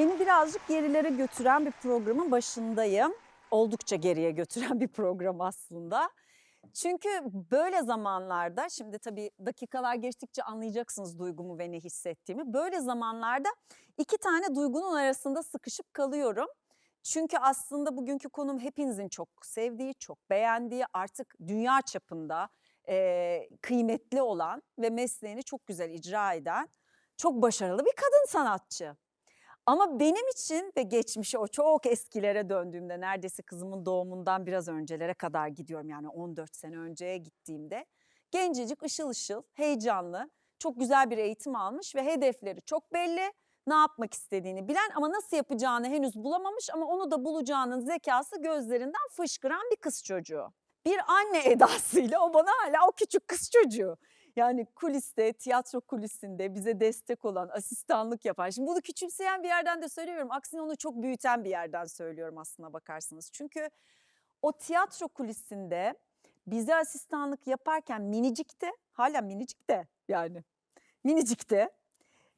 Beni birazcık gerilere götüren bir programın başındayım. Oldukça geriye götüren bir program aslında. Çünkü böyle zamanlarda, şimdi tabii dakikalar geçtikçe anlayacaksınız duygumu ve ne hissettiğimi. Böyle zamanlarda iki tane duygunun arasında sıkışıp kalıyorum. Çünkü aslında bugünkü konum hepinizin çok sevdiği, çok beğendiği, artık dünya çapında kıymetli olan ve mesleğini çok güzel icra eden çok başarılı bir kadın sanatçı. Ama benim için ve geçmişe, o çok eskilere döndüğümde, neredeyse kızımın doğumundan biraz öncelere kadar gidiyorum. Yani 14 sene önceye gittiğimde gencecik, ışıl ışıl, heyecanlı, çok güzel bir eğitim almış ve hedefleri çok belli. Ne yapmak istediğini bilen ama nasıl yapacağını henüz bulamamış ama onu da bulacağının zekası gözlerinden fışkıran bir kız çocuğu. Bir anne edasıyla o bana hala o küçük kız çocuğu. Yani kuliste, tiyatro kulisinde bize destek olan, asistanlık yapan. Şimdi bunu küçümseyen bir yerden de söylüyorum. Aksine onu çok büyüten bir yerden söylüyorum aslına bakarsanız. Çünkü o tiyatro kulisinde bize asistanlık yaparken minicikti. Hala minicik de yani. Minicikti.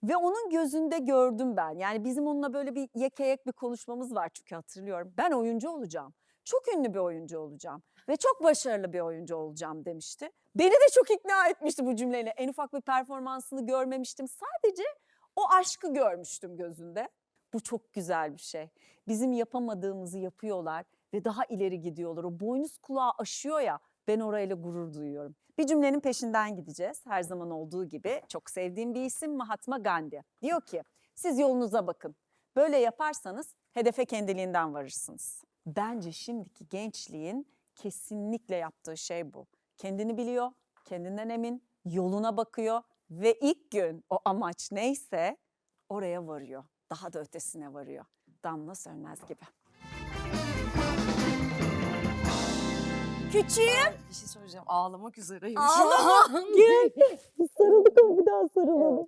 Ve onun gözünde gördüm ben. Yani bizim onunla böyle bir yekeyek bir konuşmamız var çünkü hatırlıyorum. Ben oyuncu olacağım. Çok ünlü bir oyuncu olacağım. Ve çok başarılı bir oyuncu olacağım demişti. Beni de çok ikna etmişti bu cümleyle. En ufak bir performansını görmemiştim. Sadece o aşkı görmüştüm gözünde. Bu çok güzel bir şey. Bizim yapamadığımızı yapıyorlar ve daha ileri gidiyorlar. O boynuz kulağı aşıyor ya, ben orayla gurur duyuyorum. Bir cümlenin peşinden gideceğiz. Her zaman olduğu gibi çok sevdiğim bir isim Mahatma Gandhi. Diyor ki siz yolunuza bakın. Böyle yaparsanız hedefe kendiliğinden varırsınız. Bence şimdiki gençliğin kesinlikle yaptığı şey bu. Kendini biliyor, kendinden emin, yoluna bakıyor ve ilk gün o amaç neyse oraya varıyor. Daha da ötesine varıyor. Damla Sönmez gibi. Küçüğüm. Bir şey söyleyeceğim. Ağlamak üzereyim. Ağlama. Gel. Sarıldık ama bir daha sarılalım.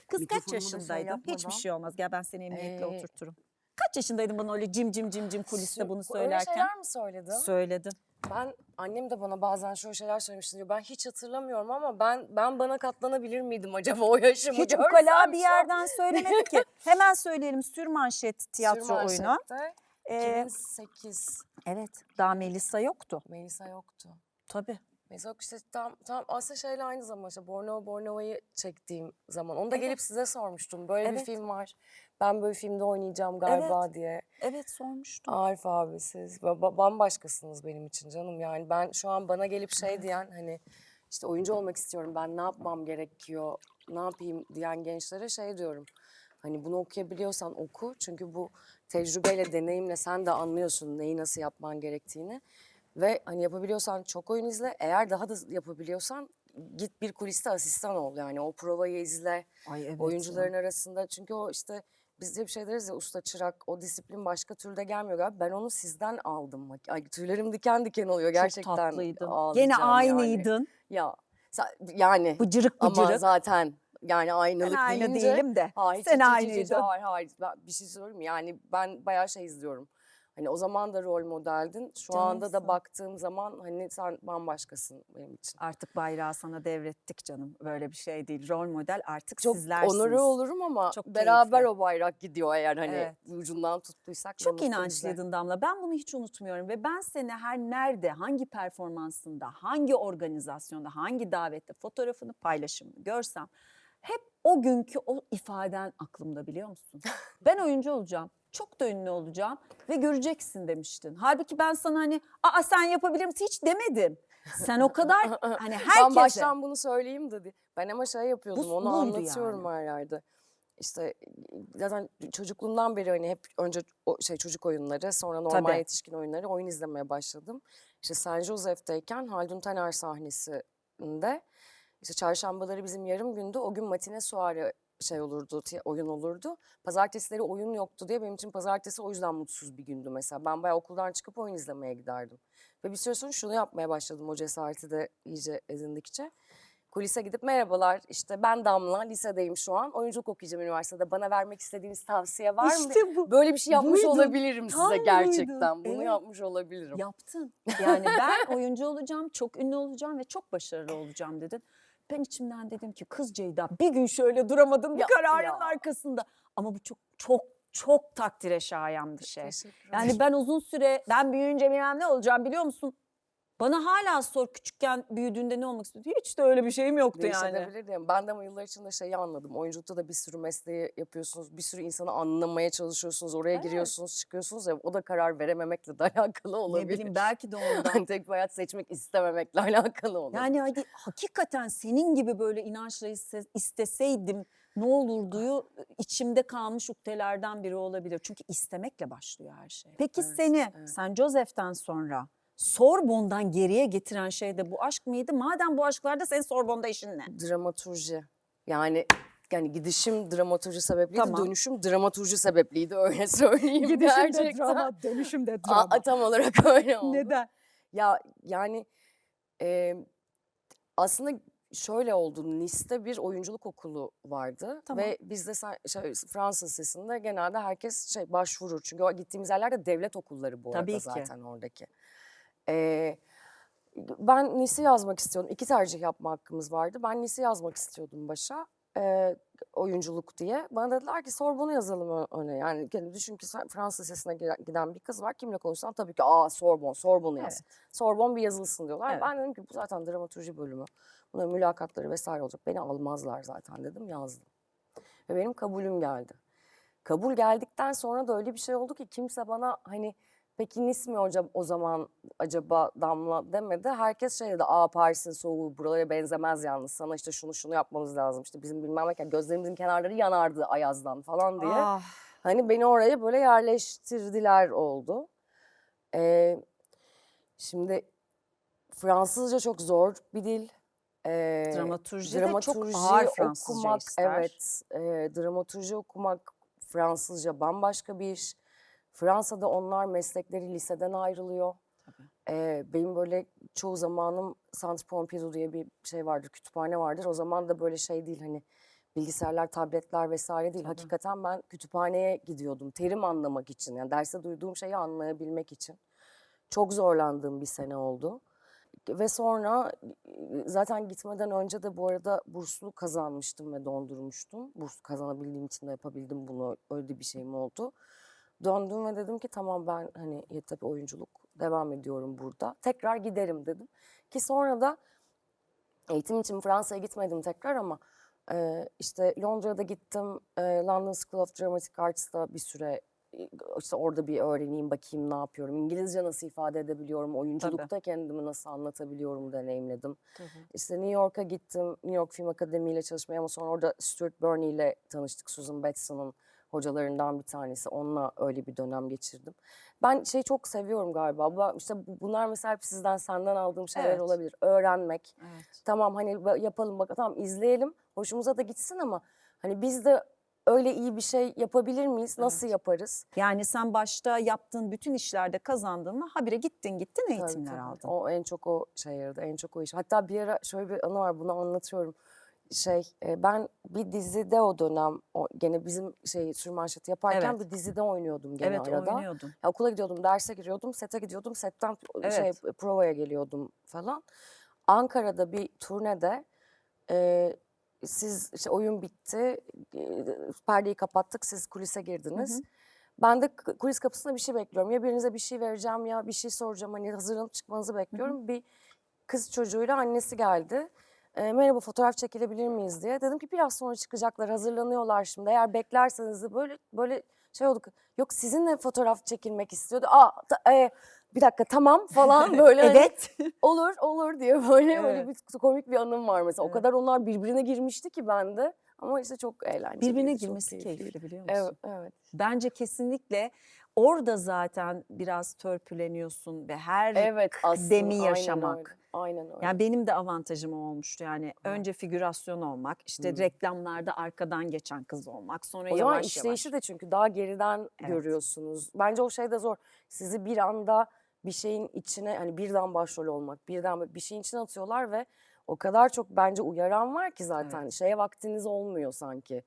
Kız kaç Mikrofonumu da yaşındaydın? yapmadan. Hiçbir şey olmaz. Gel ben seni emniyetle oturturum. Kaç yaşındaydın bana öyle cim cim cim cim kuliste bunu Öyle söylerken? şeyler mi söyledim? Söyledin. Annem de bana bazen şöyle şeyler söylemişti diyor. Ben hiç hatırlamıyorum ama ben bana katlanabilir miydim acaba o yaşımı Hiç görsem ukala bir şu an? yerden söylemedi ki. Hemen söyleyelim, Sürmanşet tiyatro oyunu. Sürmanşet'te Ee, 2008 evet, daha Melisa yoktu. Melisa yoktu. Tabii. Melisa yok işte tam aslında şeyle aynı zaman işte Bornova'yı çektiğim zaman. Onu da gelip size sormuştum. Böyle bir Evet. film var. Ben böyle filmde oynayacağım galiba diye. Evet, sormuştum. Arif abi siz bambaşkasınız benim için canım. Yani ben şu an bana gelip şey diyen hani işte oyuncu olmak istiyorum ben ne yapmam gerekiyor ne yapayım diyen gençlere şey diyorum. Hani bunu okuyabiliyorsan oku çünkü bu tecrübeyle deneyimle sen de anlıyorsun neyi nasıl yapman gerektiğini. Ve hani yapabiliyorsan çok oyun izle eğer daha da yapabiliyorsan git bir kuliste asistan ol yani o provayı izle. Ay evet. Oyuncuların arasında çünkü o işte biz de bir şey deriz ya usta çırak o disiplin başka türde gelmiyor galiba. Ben onu sizden aldım. Ay tüylerim diken diken oluyor gerçekten. Çok tatlıydın. Gene Ağlayacağım aynıydın. Yani. Ya yani Bıcırık ama bıcırık. zaten yani aynılık Ben aynı deyince. değilim de. Hayır, Sen aynıydın. hayır. Ben bir şey söyleyeyim mi? Yani ben bayağı şey izliyorum. Hani o zaman da rol modeldin. Şu anda da Canımsın. baktığım zaman hani sen bambaşkasın benim için. Artık bayrağı sana devrettik canım. Böyle bir şey değil. Rol model artık Çok sizlersiniz. onuru olurum ama Çok beraber keyifli. o bayrak gidiyor eğer hani Evet. ucundan tuttuysak. Çok ne mutlu bize. inançlıydın Damla. Ben bunu hiç unutmuyorum ve ben seni her nerede, hangi performansında, hangi organizasyonda, hangi davette fotoğrafını, paylaşımını görsem hep o günkü o ifaden aklımda biliyor musun? Ben oyuncu olacağım, çok da ünlü olacağım ve göreceksin demiştin. Halbuki ben sana hani sen yapabilir misin hiç demedim. Sen o kadar hani herkese. Ben baştan bunu söyleyeyim dedi. Ben ama şey yapıyordum onu buydu anlatıyorum yani. her yerde. İşte zaten çocukluğumdan beri hani hep önce çocuk oyunları sonra normal Tabii. yetişkin oyunları oyun izlemeye başladım. İşte San Jose'deyken Haldun Taner sahnesinde işte çarşambaları bizim yarım gündü. O gün matine suarı şey olurdu, oyun olurdu. Pazartesileri oyun yoktu diye benim için pazartesi o yüzden mutsuz bir gündü mesela. Ben bayağı okuldan çıkıp oyun izlemeye giderdim. Ve bir süre sonra şunu yapmaya başladım o cesareti de iyice edindikçe. Kulise gidip merhabalar işte ben Damla lisedeyim şu an oyunculuk okuyacağım üniversitede bana vermek istediğiniz tavsiye var mı? İşte bu. Böyle bir şey yapmış Buydun. olabilirim Tam size gerçekten buydun. bunu Evet. yapmış olabilirim. Yaptın. Yani ben oyuncu olacağım, çok ünlü olacağım ve çok başarılı olacağım dedin. Ben içimden dedim ki kız Ceyda bir gün şöyle duramadın bir Ya, kararın ya. arkasında. Ama bu çok çok çok takdire şayan bir şey. Teşekkür Yani ederim. ben uzun süre ben büyüyünce bilmem ne olacağım biliyor musun? Bana hala sor küçükken büyüdüğünde ne olmak istiyordu? Hiç de öyle bir şeyim yoktu yani. Değişebilirdim. Ben de ama yıllar içinde şeyi anladım. Oyunculukta da bir sürü mesleği yapıyorsunuz. Bir sürü insanı anlamaya çalışıyorsunuz. Oraya Evet. giriyorsunuz, çıkıyorsunuz. Ya, o da karar verememekle de alakalı olabilir. Ne bileyim belki de ondan. Hani tek bir hayat seçmek istememekle alakalı olabilir. Yani hadi hakikaten senin gibi böyle inançla isteseydim ne olurduyu içimde kalmış ukdelerden biri olabilir. Çünkü istemekle başlıyor her şey. Peki Evet, seni evet. Saint Joseph'ten sonra Sorbonne'dan geriye getiren şey de bu aşk mıydı? Madem bu aşklarda senin Sorbonne'da işin ne? Dramaturji. Yani gidişim dramaturji sebepliydi, Tamam. dönüşüm dramaturji sebepliydi öyle söyleyeyim gerçekten. dönüşüm de Tam olarak öyle oldu. Neden? Ya yani aslında şöyle oldu. Nice'te bir oyunculuk okulu vardı Tamam. ve bizde Fransız Lisesi'nde genelde herkes başvurur. Çünkü o gittiğimiz yerlerde devlet okulları bu Tabii arada ki. zaten oradaki. Ben Nice'i yazmak istiyordum. 2 tercih yapma hakkımız vardı. Ben Nice'i yazmak istiyordum başa. Oyunculuk diye. Bana dediler ki Sorbonne'u yazalım öne. Yani düşün ki Fransız Lisesi'ne giden bir kız var. Kimle konuşsan tabii ki Sorbonne'u yaz. Evet. Sorbonne bir yazılsın diyorlar. Evet. Ben dedim ki bu zaten dramaturji bölümü. Bunların mülakatları vesaire olacak. Beni almazlar zaten dedim, yazdım. Ve benim kabulüm geldi. Kabul geldikten sonra da öyle bir şey oldu ki kimse bana hani peki Nice mi hocam o zaman acaba Damla demedi. Herkes şey dedi, Paris'in soğuğu buralara benzemez yalnız, sana işte şunu yapmamız lazım. İşte bizim bilmem ne gözlerimizin kenarları yanardı ayazdan falan diye. Ah, Hani beni oraya böyle yerleştirdiler oldu. Şimdi Fransızca çok zor bir dil. dramaturji de çok ağır Fransızca okumak, ister. evet. Dramaturji okumak, Fransızca bambaşka bir iş. Fransa'da onlar meslekleri liseden ayrılıyor. Benim böyle çoğu zamanım Centre Pompidou diye bir şey vardır, kütüphane vardır. O zaman da böyle şey değil, hani bilgisayarlar, tabletler vesaire değil. Tabii. Hakikaten ben kütüphaneye gidiyordum terim anlamak için. Yani derste duyduğum şeyi anlayabilmek için. Çok zorlandığım bir sene oldu. Ve sonra zaten gitmeden önce de bu arada burslu kazanmıştım ve dondurmuştum. Burs kazanabildiğim için de yapabildim bunu. Öyle bir şeyim oldu. Döndüm ve dedim ki tamam, ben hani tabii oyunculuk devam ediyorum burada. Tekrar giderim dedim. Ki sonra da eğitim için Fransa'ya gitmedim tekrar ama işte Londra'da gittim. London School of Dramatic Arts'ta bir süre işte orada bir öğreneyim, bakayım ne yapıyorum. İngilizce nasıl ifade edebiliyorum, oyunculukta kendimi nasıl anlatabiliyorum deneyimledim. Tabii. İşte New York'a gittim, New York Film Akademi ile çalışmaya, ama sonra orada Stuart Burney ile tanıştık. Susan Batson'ın hocalarından bir tanesi. Onunla öyle bir dönem geçirdim. Ben çok seviyorum galiba. İşte bunlar mesela hep senden aldığım şeyler Evet. olabilir. Öğrenmek. Evet. Tamam hani yapalım, bak tamam izleyelim. Hoşumuza da gitsin ama hani biz de öyle iyi bir şey yapabilir miyiz? Nasıl yaparız? Yani sen başta yaptığın bütün işlerde kazandığınla habire gittin eğitimler Tabii. aldın. O en çok o şey yaradı, en çok o iş. Hatta bir ara şöyle bir anı var, bunu anlatıyorum. Ben bir dizide o dönem, gene bizim sürmanşeti yaparken Evet. bir dizide oynuyordum gene Evet, arada. oynuyordun. Ya, okula gidiyordum, derse giriyordum, sete gidiyordum, setten Evet. provaya geliyordum falan. Ankara'da bir turnede siz oyun bitti, perdeyi kapattık, siz kulise girdiniz. Ben de kulis kapısında bir şey bekliyorum. Ya birinize bir şey vereceğim ya bir şey soracağım. Hani hazırlanıp çıkmanızı bekliyorum. Bir kız çocuğuyla annesi geldi. Merhaba, fotoğraf çekilebilir miyiz diye. Dedim ki biraz sonra çıkacaklar, hazırlanıyorlar şimdi. Eğer beklerseniz de böyle şey olduk. Yok, sizinle fotoğraf çekilmek istiyordu. Bir dakika tamam falan böyle. Evet. Olur diye böyle Evet. bir komik bir anım var mesela. O Evet. kadar onlar birbirine girmişti ki bende. Ama işte çok eğlenceliydi. Birbirine çok girmesi keyifliydi. keyifli biliyor musun? Evet. Bence kesinlikle orada zaten biraz törpüleniyorsun ve her Evet, aslında demi aynen yaşamak. öyle. Aynen öyle. Yani benim de avantajım o olmuştu. Yani önce figürasyon olmak, işte reklamlarda arkadan geçen kız olmak, sonra O zaman yavaş işleyişi yavaş. de çünkü daha geriden Evet. görüyorsunuz. Bence o şey de zor. Sizi bir anda bir şeyin içine, hani birden başrol olmak, birden bir şeyin içine atıyorlar ve o kadar çok bence uyaran var ki zaten. Evet. Şeye vaktiniz olmuyor sanki.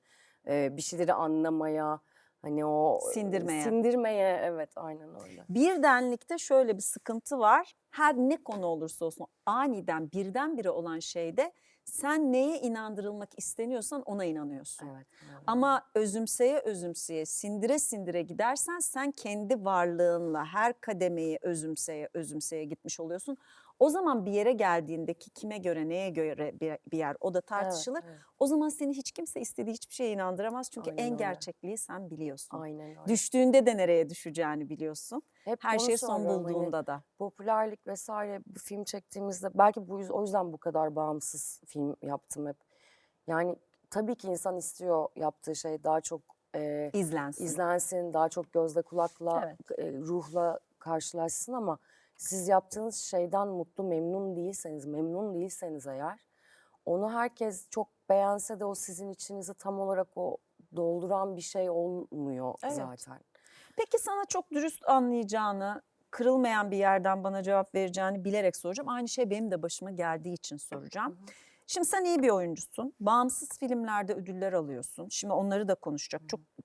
Bir şeyleri anlamaya, Hani o Sindirmeye. sindirmeye, evet, aynen öyle. Birdenlikte şöyle bir sıkıntı var. Her ne konu olursa olsun aniden birdenbire olan şeyde sen neye inandırılmak isteniyorsan ona inanıyorsun. Evet. Aynen. Ama özümseye özümseye, sindire sindire gidersen sen kendi varlığınla her kademeyi özümseye özümseye gitmiş oluyorsun. O zaman bir yere geldiğindeki kime göre neye göre bir yer o da tartışılır. Evet. O zaman seni hiç kimse istediği hiçbir şeye inandıramaz. Çünkü Aynen en öyle. gerçekliği sen biliyorsun. Aynen öyle. Düştüğünde de nereye düşeceğini biliyorsun. Hep Her onu şey son söylüyorum, hani bulduğunda da. popülerlik vesaire bu film çektiğimizde belki o yüzden bu kadar bağımsız film yaptım hep. Yani tabii ki insan istiyor yaptığı şey daha çok İzlensin. izlensin, daha çok gözle kulakla, Evet. ruhla karşılaşsın ama siz yaptığınız şeyden memnun değilseniz eğer onu herkes çok beğense de o sizin içinizi tam olarak o dolduran bir şey olmuyor Evet. zaten. Peki sana çok dürüst anlayacağını, kırılmayan bir yerden bana cevap vereceğini bilerek soracağım. Aynı şey benim de başıma geldiği için soracağım. Şimdi sen iyi bir oyuncusun. Bağımsız filmlerde ödüller alıyorsun. Şimdi onları da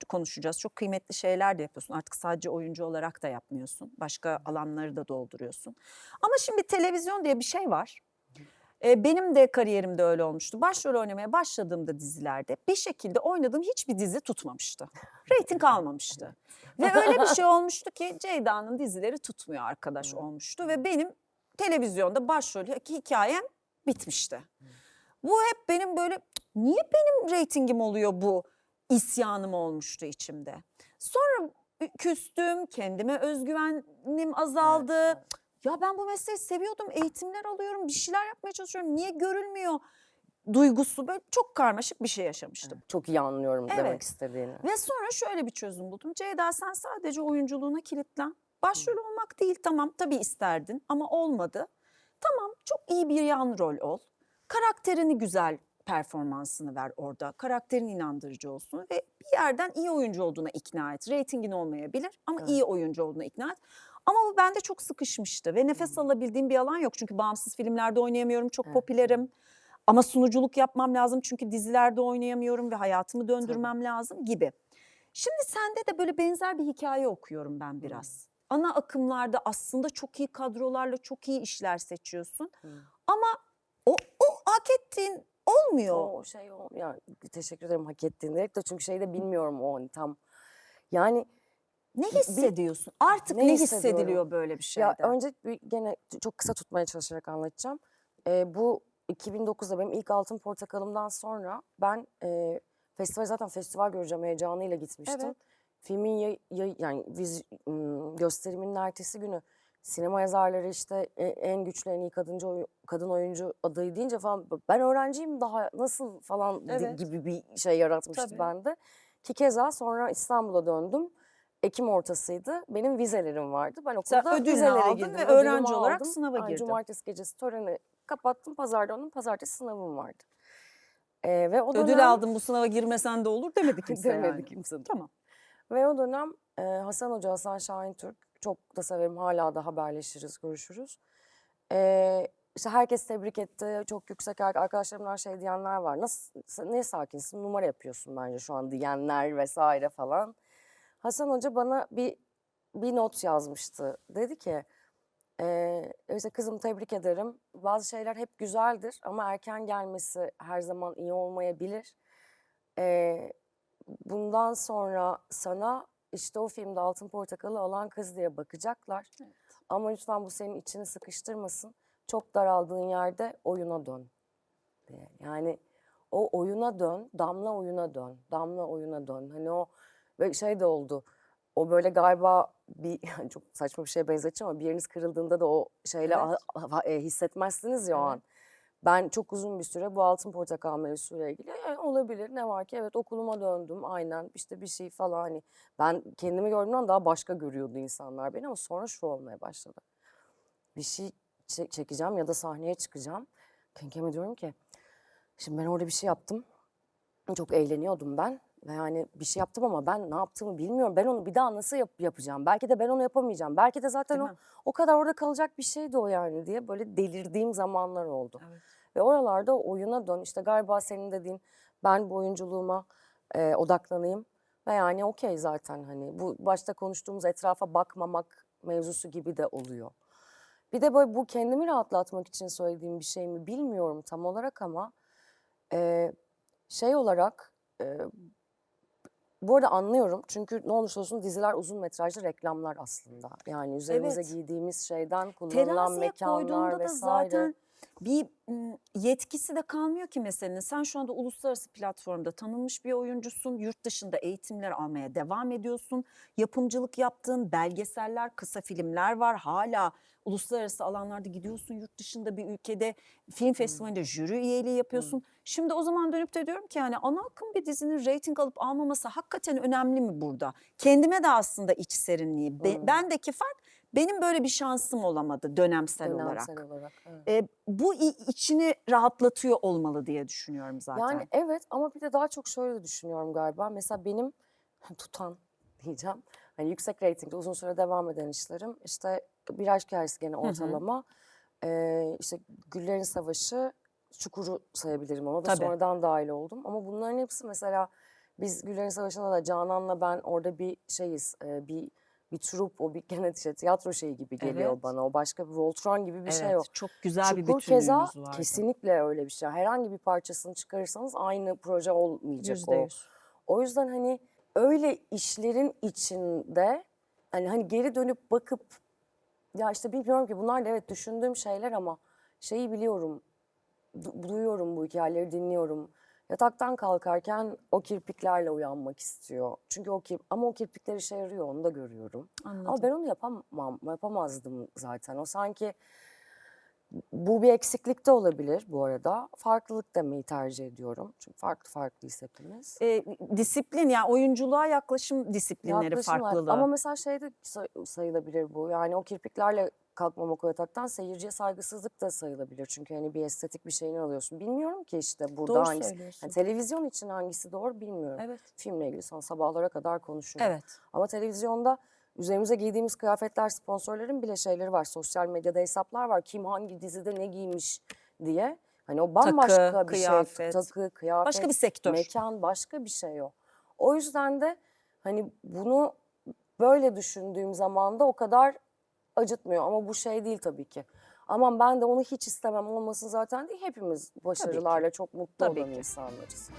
konuşacağız. Çok kıymetli şeyler de yapıyorsun. Artık sadece oyuncu olarak da yapmıyorsun. Başka alanları da dolduruyorsun. Ama şimdi televizyon diye bir şey var. Benim de kariyerimde öyle olmuştu. Başrol oynamaya başladığımda dizilerde bir şekilde oynadığım hiçbir dizi tutmamıştı. Reyting almamıştı. Ve öyle bir şey olmuştu ki Ceyda'nın dizileri tutmuyor arkadaş olmuştu. Ve benim televizyonda başrol hikayem bitmişti. Bu hep benim böyle niye benim reytingim oluyor bu isyanım olmuştu içimde. Sonra küstüm, kendime özgüvenim azaldı. Evet. Ya ben bu mesleği seviyordum, eğitimler alıyorum, bir şeyler yapmaya çalışıyorum. Niye görülmüyor duygusu böyle çok karmaşık bir şey yaşamıştım. Çok iyi anlıyorum demek Evet. istediğini. Ve sonra şöyle bir çözüm buldum. Ceyda sen sadece oyunculuğuna kilitlen. Başrol olmak değil tamam tabii isterdin ama olmadı. Tamam çok iyi bir yan rol ol. Karakterini güzel performansını ver orada. Karakterin inandırıcı olsun ve bir yerden iyi oyuncu olduğuna ikna et. Reytingin olmayabilir ama Evet. iyi oyuncu olduğuna ikna et. Ama bu bende çok sıkışmıştı ve nefes alabildiğim bir alan yok. Çünkü bağımsız filmlerde oynayamıyorum, çok Evet. popülerim. Ama sunuculuk yapmam lazım çünkü dizilerde oynayamıyorum ve hayatımı döndürmem lazım gibi. Şimdi sende de böyle benzer bir hikaye okuyorum ben biraz. Ana akımlarda aslında çok iyi kadrolarla çok iyi işler seçiyorsun. Ama o hak ettiğin olmuyor. O şey yani teşekkür ederim hak ettiğin direkt de çünkü şeyi de bilmiyorum o hani tam. Yani Ne hissediyorsun? Artık ne ne hissediyorum? hissediliyor böyle bir şeyde? Ya önce gene çok kısa tutmaya çalışarak anlatacağım. Bu 2009'da benim ilk Altın Portakalım'dan sonra ben zaten festival göreceğim heyecanıyla gitmiştim. Evet. Filmin yani gösteriminin ertesi günü sinema yazarları işte en güçlü en iyi kadın oyuncu adayı deyince falan ben öğrenciyim daha nasıl falan Evet. gibi bir şey yaratmıştı Tabii. bende. Ki keza sonra İstanbul'a döndüm. Ekim ortasıydı. Benim vizelerim vardı. Ben Sen okulda ödülünü vizelere aldın girdim. ve ödülümü öğrenci olarak aldım. sınava Ay, girdin. Cumartesi gecesi töreni kapattım. Pazar döndüm. Pazartesi sınavım vardı. Ve o dönem... Ödül aldın bu sınava girmesen de olur demedi kimse demedi yani. kimse. Tamam. Ve o dönem Hasan Hoca, Hasan Şahintürk çok da severim. Hala da haberleşiriz, görüşürüz. İşte herkes tebrik etti. Çok yüksek arkadaşlarımdan şey diyenler var. Nasıl, ne sakinsin, numara yapıyorsun bence şu an diyenler vesaire falan. Hasan Hoca bana bir not yazmıştı. Dedi ki işte kızım tebrik ederim. Bazı şeyler hep güzeldir ama erken gelmesi her zaman iyi olmayabilir. Bundan sonra sana işte o filmde Altın Portakal'ı alan kız diye bakacaklar. Evet. Ama lütfen bu senin içini sıkıştırmasın. Çok daraldığın yerde oyuna dön diye. Yani o oyuna dön, Damla oyuna dön, Damla oyuna dön. Hani o ve şey de oldu. O böyle galiba yani çok saçma bir şeye benzeteceğim ama bir yeriniz kırıldığında da o şeyle hissetmezsiniz ya o an. Ben çok uzun bir süre bu Altın Portakal mevzusuyla ilgili olabilir ne var ki evet okuluma döndüm aynen işte bir şey falan hani ben kendimi gördüğümden daha başka görüyordu insanlar beni ama sonra şu olmaya başladı. Bir şey çekeceğim ya da sahneye çıkacağım. Kenkeme diyorum ki şimdi ben orada bir şey yaptım. Çok eğleniyordum ben. Ve yani bir şey yaptım ama ben ne yaptığımı bilmiyorum. Ben onu bir daha nasıl yapacağım? Belki de ben onu yapamayacağım. Belki de zaten Değil mi? o kadar orada kalacak bir şeydi o yani diye böyle delirdiğim zamanlar oldu. Evet. Ve oralarda oyuna dön. İşte galiba senin dediğin ben bu oyunculuğuma odaklanayım. Ve yani okey zaten hani bu başta konuştuğumuz etrafa bakmamak mevzusu gibi de oluyor. Bir de böyle bu kendimi rahatlatmak için söylediğim bir şey mi bilmiyorum tam olarak ama şey olarak bu arada anlıyorum çünkü ne olursa olsun diziler uzun metrajlı reklamlar aslında. Yani üzerimize Evet. giydiğimiz şeyden kullanılan Teraziye mekanlar koyduğunda da vesaire. zaten bir yetkisi de kalmıyor ki meselenin. Sen şu anda uluslararası platformda tanınmış bir oyuncusun. Yurt dışında eğitimler almaya devam ediyorsun. Yapımcılık yaptığın belgeseller, kısa filmler var. Hala uluslararası alanlarda gidiyorsun. Yurt dışında bir ülkede film festivalinde jüri üyeliği yapıyorsun. Şimdi o zaman dönüp de diyorum ki yani ana akım bir dizinin reyting alıp almaması hakikaten önemli mi burada? Kendime de aslında iç serinliği. Bendeki fark benim böyle bir şansım olamadı dönemsel Dönemsel olarak. olarak. Evet. Bu içini rahatlatıyor olmalı diye düşünüyorum zaten. Yani evet ama bir de daha çok şöyle düşünüyorum galiba. Mesela benim tutan diyeceğim. Hani yüksek reytingde uzun süre devam eden işlerim. İşte Bir Aşk Hikayesi gene ortalama. İşte Güllerin Savaşı, Çukur'u sayabilirim ona da Tabii. sonradan dahil oldum. Ama bunların hepsi mesela biz Güllerin Savaşı'nda da Canan'la ben orada bir şeyiz. Bir trup, o bir gene işte tiyatro şeyi gibi geliyor Evet. bana. O başka bir Voltron gibi bir şey o. Evet, çok güzel bir Çukur keza bütünlüğünüz vardı. kesinlikle öyle bir şey. Herhangi bir parçasını çıkarırsanız aynı proje olmayacak o. %100. O yüzden hani öyle işlerin içinde hani geri dönüp bakıp ya işte bilmiyorum ki bunlar da evet düşündüğüm şeyler ama şeyi biliyorum, duyuyorum bu hikayeleri dinliyorum. Yataktan kalkarken o kirpiklerle uyanmak istiyor. Çünkü ama o kirpikler işe yarıyor onu da görüyorum. Ama Anladım. ben onu yapamazdım zaten. O sanki bu bir eksiklik de olabilir bu arada. Farklılık demeyi tercih ediyorum. Çünkü farklı farklıyız hepimiz. Disiplin yani oyunculuğa yaklaşım disiplinleri Yaklaşımlar. farklılığı. Ama mesela şey de sayılabilir bu. Yani o kirpiklerle kalkmamak o yataktan seyirciye saygısızlık da sayılabilir. Çünkü hani bir estetik bir şeyini alıyorsun. Bilmiyorum ki işte burada Doğru hangisi. söylüyorsun. Yani televizyon için hangisi doğru bilmiyorum. Evet. Filmle ilgili sana sabahlara kadar konuşurum. Evet. Ama televizyonda üzerimize giydiğimiz kıyafetler, sponsorların bile şeyleri var. Sosyal medyada hesaplar var. Kim hangi dizide ne giymiş diye. Hani o bambaşka Takı, bir şey. kıyafet. Takı, kıyafet, Başka bir sektör. mekan başka bir şey o. O yüzden de hani bunu böyle düşündüğüm zaman da o kadar acıtmıyor. Ama bu şey değil tabii ki. Aman ben de onu hiç istemem olmasın zaten değil. Hepimiz başarılarla çok mutlu Tabii olan ki. insanlarız.